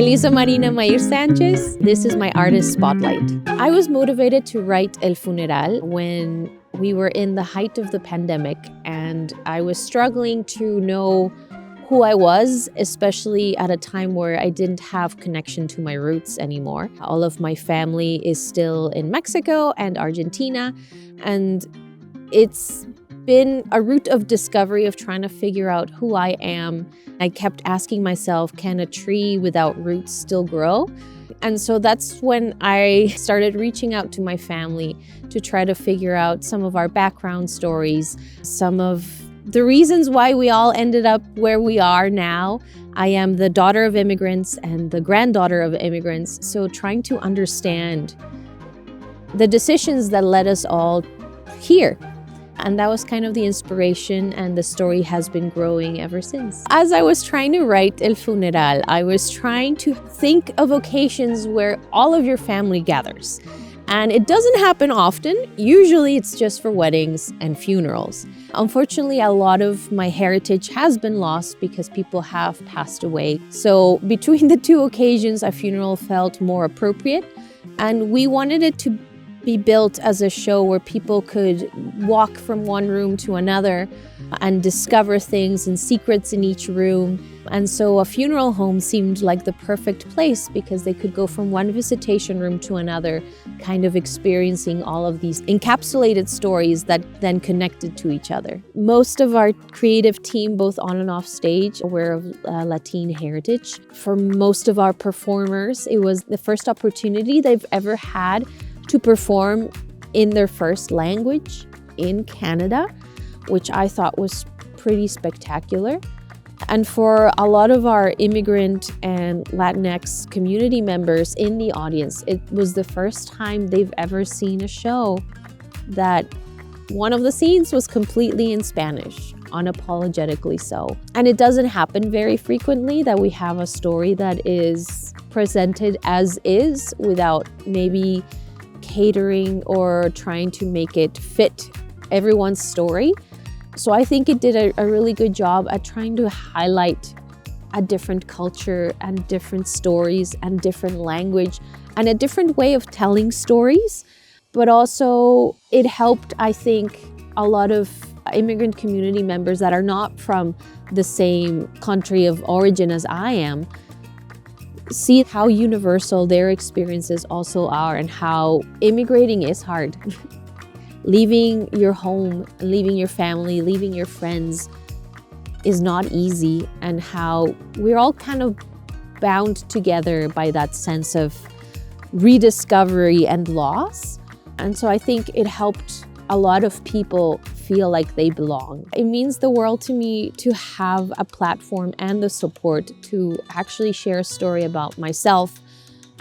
Elisa Marina Mair-Sánchez. This is my artist spotlight. I was motivated to write El Funeral when we were in the height of the pandemic, and I was struggling to know who I was, especially at a time where I didn't have connection to my roots anymore. All of my family is still in Mexico and Argentina, and it's been a route of discovery of trying to figure out who I am. I kept asking myself, can a tree without roots still grow? And so that's when I started reaching out to my family to try to figure out some of our background stories, some of the reasons why we all ended up where we are now. I am the daughter of immigrants and the granddaughter of immigrants, so trying to understand the decisions that led us all here. And that was kind of the inspiration, and the story has been growing ever since. As I was trying to write El Funeral, I was trying to think of occasions where all of your family gathers. And it doesn't happen often. Usually it's just for weddings and funerals. Unfortunately, a lot of my heritage has been lost because people have passed away. So between the two occasions, a funeral felt more appropriate. And we wanted it to be built as a show where people could walk from one room to another and discover things and secrets in each room. And so a funeral home seemed like the perfect place because they could go from one visitation room to another, kind of experiencing all of these encapsulated stories that then connected to each other. Most of our creative team, both on and off stage, were of Latin heritage. For most of our performers, it was the first opportunity they've ever had to perform in their first language in Canada, which I thought was pretty spectacular. And for a lot of our immigrant and Latinx community members in the audience, it was the first time they've ever seen a show that one of the scenes was completely in Spanish, unapologetically so. And it doesn't happen very frequently that we have a story that is presented as is without maybe catering or trying to make it fit everyone's story. So I think it did a really good job at trying to highlight a different culture and different stories and different language and a different way of telling stories. But also it helped, I think, a lot of immigrant community members that are not from the same country of origin as I am see how universal their experiences also are and how immigrating is hard. Leaving your home, leaving your family, leaving your friends is not easy, and how we're all kind of bound together by that sense of rediscovery and loss. And so I think it helped a lot of people feel like they belong. It means the world to me to have a platform and the support to actually share a story about myself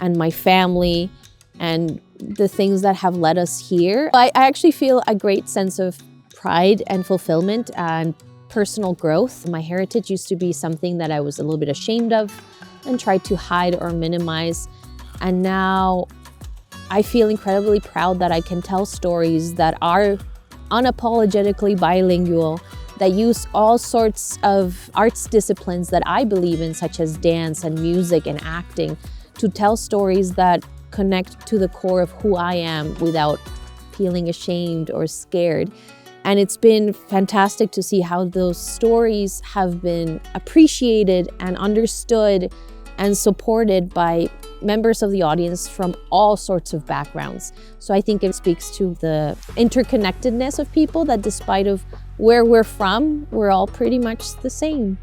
and my family and the things that have led us here. I actually feel a great sense of pride and fulfillment and personal growth. My heritage used to be something that I was a little bit ashamed of and tried to hide or minimize. And now I feel incredibly proud that I can tell stories that are unapologetically bilingual, that use all sorts of arts disciplines that I believe in, such as dance and music and acting, to tell stories that connect to the core of who I am without feeling ashamed or scared. And it's been fantastic to see how those stories have been appreciated and understood and supported by members of the audience from all sorts of backgrounds. So I think it speaks to the interconnectedness of people, that despite of where we're from, we're all pretty much the same.